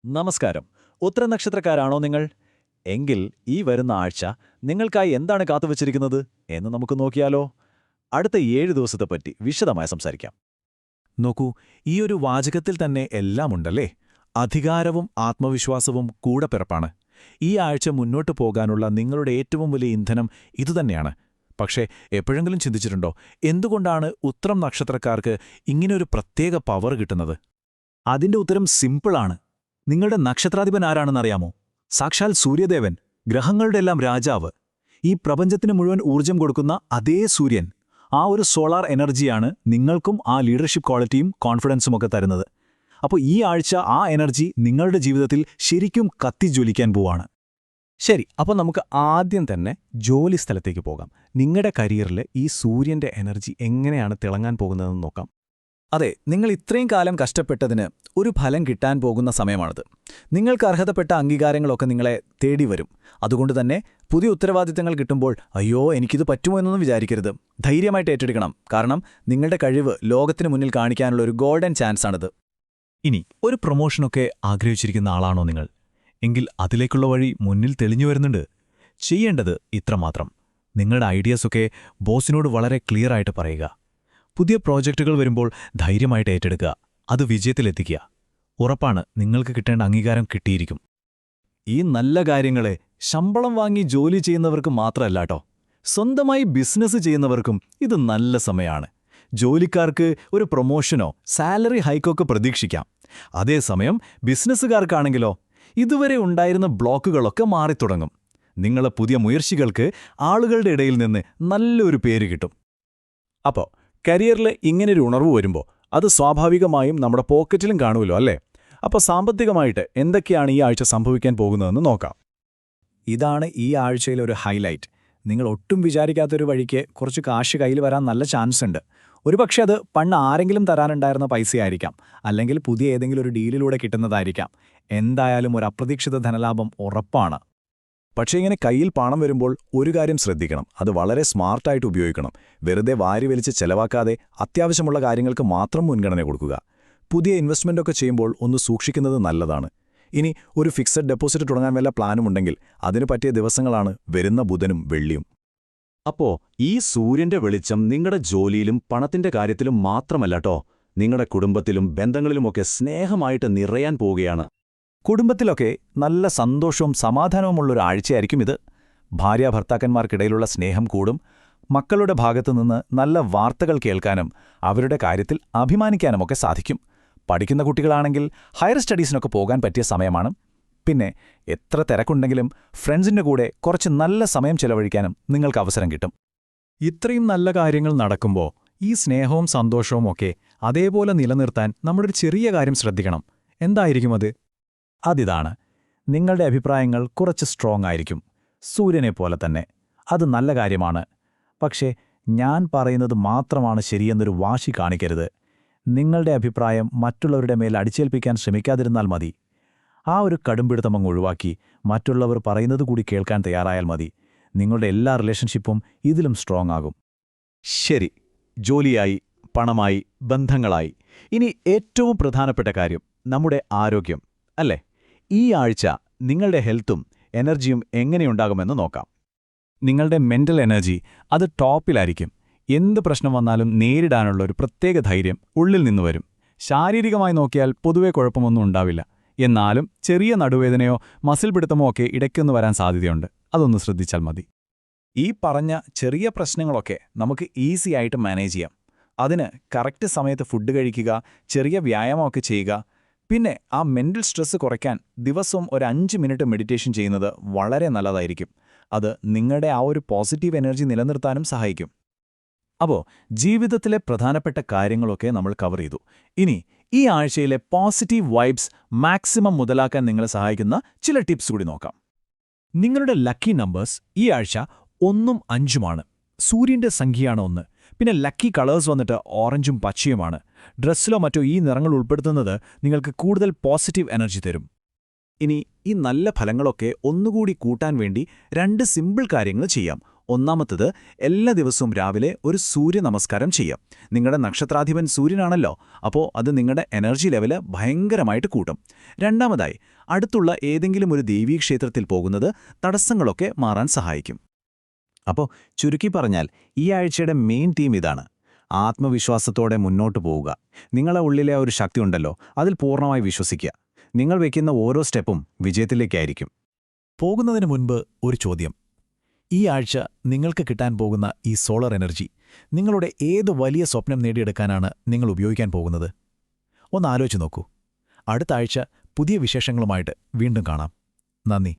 നമസ്കാരം. ഉത്തരനക്ഷത്രക്കാരാണോ നിങ്ങൾ? എങ്കിൽ ഈ വരുന്ന ആഴ്ച നിങ്ങൾക്കായി എന്താണ് കാത്തുവച്ചിരിക്കുന്നത് എന്ന് നമുക്ക് നോക്കിയാലോ? അടുത്ത 7 ദിവസത്തെപ്പറ്റി വിശദമായി സംസാരിക്കാം. നോക്കൂ, ഈ ഒരു വാചകത്തിൽ തന്നെ എല്ലാമുണ്ടല്ലേ? അധികാരവും ആത്മവിശ്വാസവും കൂടപ്പിറപ്പാണ്. ഈ ആഴ്ച മുന്നോട്ടു പോകാനുള്ള നിങ്ങളുടെ ഏറ്റവും വലിയ ഇന്ധനം ഇതുതന്നെയാണ്. പക്ഷേ എപ്പോഴെങ്കിലും ചിന്തിച്ചിട്ടുണ്ടോ, എന്തുകൊണ്ടാണ് ഉത്രം നക്ഷത്രക്കാർക്ക് ഇങ്ങനെയൊരു പ്രത്യേക പവർ കിട്ടുന്നത്? അതിന്റെ ഉത്തരം സിമ്പിളാണ്. നിങ്ങളുടെ നക്ഷത്രാധിപൻ ആരാണെന്നറിയാമോ? സാക്ഷാൽ സൂര്യദേവൻ, ഗ്രഹങ്ങളുടെയെല്ലാം രാജാവ്. ഈ പ്രപഞ്ചത്തിന് മുഴുവൻ ഊർജ്ജം കൊടുക്കുന്ന അതേ സൂര്യൻ. ആ ഒരു സോളാർ എനർജിയാണ് നിങ്ങൾക്കും ആ ലീഡർഷിപ്പ് ക്വാളിറ്റിയും കോൺഫിഡൻസുമൊക്കെ തരുന്നത്. അപ്പോൾ ഈ ആഴ്ച ആ എനർജി നിങ്ങളുടെ ജീവിതത്തിൽ ശരിക്കും കത്തിജ്വലിക്കാൻ പോവാണ്. ശരി, അപ്പോൾ നമുക്ക് ആദ്യം തന്നെ ജോലി സ്ഥലത്തേക്ക് പോകാം. നിങ്ങളുടെ കരിയറിൽ ഈ സൂര്യന്റെ എനർജി എങ്ങനെയാണ് തിളങ്ങാൻ പോകുന്നതെന്ന് നോക്കാം. അതെ, നിങ്ങൾ ഇത്രയും കാലം കഷ്ടപ്പെട്ടതിന് ഒരു ഫലം കിട്ടാൻ പോകുന്ന സമയമാണിത്. നിങ്ങൾക്ക് അർഹതപ്പെട്ട അംഗീകാരങ്ങളൊക്കെ നിങ്ങളെ തേടി വരും. അതുകൊണ്ട് തന്നെ പുതിയ ഉത്തരവാദിത്തങ്ങൾ കിട്ടുമ്പോൾ അയ്യോ എനിക്കിത് പറ്റുമോ എന്നൊന്നും വിചാരിക്കരുത്. ധൈര്യമായിട്ട് ഏറ്റെടുക്കണം. കാരണം നിങ്ങളുടെ കഴിവ് ലോകത്തിന് മുന്നിൽ കാണിക്കാനുള്ള ഒരു ഗോൾഡൻ ചാൻസാണിത്. ഇനി ഒരു പ്രൊമോഷനൊക്കെ ആഗ്രഹിച്ചിരിക്കുന്ന ആളാണോ നിങ്ങൾ? എങ്കിൽ അതിലേക്കുള്ള വഴി മുന്നിൽ തെളിഞ്ഞു വരുന്നുണ്ട്. ചെയ്യേണ്ടത് ഇത്രമാത്രം: നിങ്ങളുടെ ഐഡിയാസൊക്കെ ബോസിനോട് വളരെ ക്ലിയറായിട്ട് പറയുക. പുതിയ പ്രോജക്റ്റുകൾ വരുമ്പോൾ ധൈര്യമായിട്ട് ഏറ്റെടുക്കുക. അത് വിജയത്തിലെത്തിക്കുക. ഉറപ്പാണ്, നിങ്ങൾക്ക് കിട്ടേണ്ട അംഗീകാരം കിട്ടിയിരിക്കും. ഈ നല്ല കാര്യങ്ങളെ ശമ്പളം വാങ്ങി ജോലി ചെയ്യുന്നവർക്ക് മാത്രമല്ലാട്ടോ, സ്വന്തമായി ബിസിനസ് ചെയ്യുന്നവർക്കും ഇത് നല്ല സമയമാണ്. ജോലിക്കാർക്ക് ഒരു പ്രൊമോഷനോ സാലറി ഹൈക്കൊക്കെ പ്രതീക്ഷിക്കാം. അതേസമയം ബിസിനസ്സുകാർക്കാണെങ്കിലോ ഇതുവരെ ഉണ്ടായിരുന്ന ബ്ലോക്കുകളൊക്കെ മാറിത്തുടങ്ങും. നിങ്ങളെ പുതിയ മുയർച്ചികൾക്ക് ആളുകളുടെ ഇടയിൽ നിന്ന് നല്ലൊരു പേര് കിട്ടും. അപ്പോൾ കരിയറിൽ ഇങ്ങനൊരു ഉണർവ് വരുമ്പോൾ അത് സ്വാഭാവികമായും നമ്മുടെ പോക്കറ്റിലും കാണുമല്ലോ, അല്ലേ? അപ്പോൾ സാമ്പത്തികമായിട്ട് എന്തൊക്കെയാണ് ഈ ആഴ്ച സംഭവിക്കാൻ പോകുന്നതെന്ന് നോക്കാം. ഇതാണ് ഈ ആഴ്ചയിലെ ഒരു ഹൈലൈറ്റ്. നിങ്ങൾ ഒട്ടും വിചാരിക്കാത്തൊരു വഴിക്ക് കുറച്ച് കാശ് കയ്യിൽ വരാൻ നല്ല ചാൻസ് ഉണ്ട്. ഒരുപക്ഷെ അത് പണ്ട് ആരെങ്കിലും തരാനുണ്ടായിരുന്ന പൈസയായിരിക്കാം, അല്ലെങ്കിൽ പുതിയ ഏതെങ്കിലും ഒരു ഡീലിലൂടെ കിട്ടുന്നതായിരിക്കാം. എന്തായാലും ഒരു അപ്രതീക്ഷിത ധനലാഭം ഉറപ്പാണ്. പക്ഷേ ഇങ്ങനെ കയ്യിൽ പണം വരുമ്പോൾ ഒരു കാര്യം ശ്രദ്ധിക്കണം. അത് വളരെ സ്മാർട്ടായിട്ട് ഉപയോഗിക്കണം. വെറുതെ വാരി വലിച്ച് ചെലവാക്കാതെ അത്യാവശ്യമുള്ള കാര്യങ്ങൾക്ക് മാത്രം മുൻഗണന കൊടുക്കുക. പുതിയ ഇൻവെസ്റ്റ്മെൻ്റൊക്കെ ചെയ്യുമ്പോൾ ഒന്ന് സൂക്ഷിക്കുന്നത് നല്ലതാണ്. ഇനി ഒരു ഫിക്സഡ് ഡെപ്പോസിറ്റ് തുടങ്ങാൻ വല്ല പ്ലാനുമുണ്ടെങ്കിൽ അതിനു പറ്റിയ ദിവസങ്ങളാണ് വരുന്ന ബുധനും വെള്ളിയും. അപ്പോൾ ഈ സൂര്യന്റെ വെളിച്ചം നിങ്ങളുടെ ജോലിയിലും പണത്തിന്റെ കാര്യത്തിലും മാത്രമല്ലട്ടോ, നിങ്ങളുടെ കുടുംബത്തിലും ബന്ധങ്ങളിലുമൊക്കെ സ്നേഹമായിട്ട് നിറയാൻ പോവുകയാണ്. കുടുംബത്തിലൊക്കെ നല്ല സന്തോഷവും സമാധാനവുമുള്ളൊരു ആഴ്ചയായിരിക്കും ഇത്. ഭാര്യാഭർത്താക്കന്മാർക്കിടയിലുള്ള സ്നേഹം കൂടും. മക്കളുടെ ഭാഗത്തുനിന്ന് നല്ല വാർത്തകൾ കേൾക്കാനും അവരുടെ കാര്യത്തിൽ അഭിമാനിക്കാനുമൊക്കെ സാധിക്കും. പഠിക്കുന്ന കുട്ടികളാണെങ്കിൽ ഹയർ സ്റ്റഡീസിനൊക്കെ പോകാൻ പറ്റിയ സമയമാണ്. പിന്നെ എത്ര തിരക്കുണ്ടെങ്കിലും ഫ്രണ്ട്സിൻ്റെ കൂടെ കുറച്ച് നല്ല സമയം ചെലവഴിക്കാനും നിങ്ങൾക്ക് അവസരം കിട്ടും. ഇത്രയും നല്ല കാര്യങ്ങൾ നടക്കുമ്പോൾ ഈ സ്നേഹവും സന്തോഷവും ഒക്കെ അതേപോലെ നിലനിർത്താൻ നമ്മളൊരു ചെറിയ കാര്യം ശ്രദ്ധിക്കണം. എന്തായിരിക്കും അത്? അതിതാണ്, നിങ്ങളുടെ അഭിപ്രായങ്ങൾ കുറച്ച് സ്ട്രോങ് ആയിരിക്കും, സൂര്യനെപ്പോലെ തന്നെ. അത് നല്ല കാര്യമാണ്. പക്ഷേ ഞാൻ പറയുന്നത് മാത്രമാണ് ശരിയെന്നൊരു വാശി കാണിക്കരുത്. നിങ്ങളുടെ അഭിപ്രായം മറ്റുള്ളവരുടെ മേൽ അടിച്ചേൽപ്പിക്കാൻ ശ്രമിക്കാതിരുന്നാൽ മതി. ആ ഒരു കടുംപിടുത്തമങ്ങ് ഒഴിവാക്കി മറ്റുള്ളവർ പറയുന്നത് കൂടി കേൾക്കാൻ തയ്യാറായാൽ മതി. നിങ്ങളുടെ എല്ലാ റിലേഷൻഷിപ്പും ഇതിലും സ്ട്രോങ് ആകും. ശരി, ജോലിയായി, പണമായി, ബന്ധങ്ങളായി. ഇനി ഏറ്റവും പ്രധാനപ്പെട്ട കാര്യം നമ്മുടെ ആരോഗ്യം, അല്ലേ? ഈ ആഴ്ച നിങ്ങളുടെ ഹെൽത്തും എനർജിയും എങ്ങനെയുണ്ടാകുമെന്ന് നോക്കാം. നിങ്ങളുടെ മെന്റൽ എനർജി അത് ടോപ്പിലായിരിക്കും. എന്ത് പ്രശ്നം വന്നാലും നേരിടാനുള്ള ഒരു പ്രത്യേക ധൈര്യം ഉള്ളിൽ നിന്ന് വരും. ശാരീരികമായി നോക്കിയാൽ പൊതുവെ കുഴപ്പമൊന്നും ഉണ്ടാവില്ല. എന്നാലും ചെറിയ നടുവേദനയോ മസിൽ പിടുത്തമോ ഒക്കെ ഇടയ്ക്കൊന്ന് വരാൻ സാധ്യതയുണ്ട്. അതൊന്ന് ശ്രദ്ധിച്ചാൽ മതി. ഈ പറഞ്ഞ ചെറിയ പ്രശ്നങ്ങളൊക്കെ നമുക്ക് ഈസി ആയിട്ട് മാനേജ് ചെയ്യാം. അതിന് കറക്റ്റ് സമയത്ത് ഫുഡ് കഴിക്കുക, ചെറിയ വ്യായാമമൊക്കെ ചെയ്യുക. പിന്നെ ആ മെന്റൽ സ്ട്രെസ് കുറയ്ക്കാൻ ദിവസവും ഒരു 5 മിനിറ്റ് മെഡിറ്റേഷൻ ചെയ്യുന്നത് വളരെ നല്ലതായിരിക്കും. അത് നിങ്ങളുടെ ആ ഒരു പോസിറ്റീവ് എനർജി നിലനിർത്താനും സഹായിക്കും. അപ്പോൾ ജീവിതത്തിലെ പ്രധാനപ്പെട്ട കാര്യങ്ങളൊക്കെ നമ്മൾ കവർ ചെയ്തു. ഇനി ഈ ആഴ്ചയിലെ പോസിറ്റീവ് വൈബ്സ് മാക്സിമം മുതലാക്കാൻ നിങ്ങളെ സഹായിക്കുന്ന ചില ടിപ്സ് കൂടി നോക്കാം. നിങ്ങളുടെ ലക്കി നമ്പേഴ്സ് ഈ ആഴ്ച 1ഉം 5ഉമാണ്. സൂര്യന്റെ സംഖ്യയാണ് 1. പിന്നെ ലക്കി കളേഴ്സ് വന്നിട്ട് ഓറഞ്ചും പച്ചയുമാണ്. ഡ്രസ്സിലോ മറ്റോ ഈ നിറങ്ങൾ ഉൾപ്പെടുത്തുന്നത് നിങ്ങൾക്ക് കൂടുതൽ പോസിറ്റീവ് എനർജി തരും. ഇനി ഈ നല്ല ഫലങ്ങളൊക്കെ ഒന്നുകൂടി കൂട്ടാൻ വേണ്ടി 2 സിമ്പിൾ കാര്യങ്ങൾ ചെയ്യാം. ഒന്നാമത്തത്, എല്ലാ ദിവസവും രാവിലെ ഒരു സൂര്യ നമസ്കാരം ചെയ്യാം. നിങ്ങളുടെ നക്ഷത്രാധിപൻ സൂര്യനാണല്ലോ, അപ്പോൾ അത് നിങ്ങളുടെ എനർജി ലെവല് ഭയങ്കരമായിട്ട് കൂട്ടും. രണ്ടാമതായി, അടുത്തുള്ള ഏതെങ്കിലും ഒരു ദേവീക്ഷേത്രത്തിൽ പോകുന്നത് തടസ്സങ്ങളൊക്കെ മാറാൻ സഹായിക്കും. അപ്പോൾ ചുരുക്കി പറഞ്ഞാൽ ഈ ആഴ്ചയുടെ മെയിൻ തീം ഇതാണ്: ആത്മവിശ്വാസത്തോടെ മുന്നോട്ട് പോവുക. നിങ്ങളുടെ ഉള്ളിലെ ഒരു ശക്തി ഉണ്ടല്ലോ, അതിൽ പൂർണ്ണമായി വിശ്വസിക്കുക. നിങ്ങൾ വയ്ക്കുന്ന ഓരോ സ്റ്റെപ്പും വിജയത്തിലേക്കായിരിക്കും. പോകുന്നതിന് മുൻപ് ഒരു ചോദ്യം. ഈ ആഴ്ച നിങ്ങൾക്ക് കിട്ടാൻ പോകുന്ന ഈ സോളർ എനർജി നിങ്ങളുടെ ഏത് വലിയ സ്വപ്നം നേടിയെടുക്കാനാണ് നിങ്ങൾ ഉപയോഗിക്കാൻ പോകുന്നത്? ഒന്ന് ആലോചിച്ച് നോക്കൂ. അടുത്ത ആഴ്ച പുതിയ വിശേഷങ്ങളുമായിട്ട് വീണ്ടും കാണാം. നന്ദി.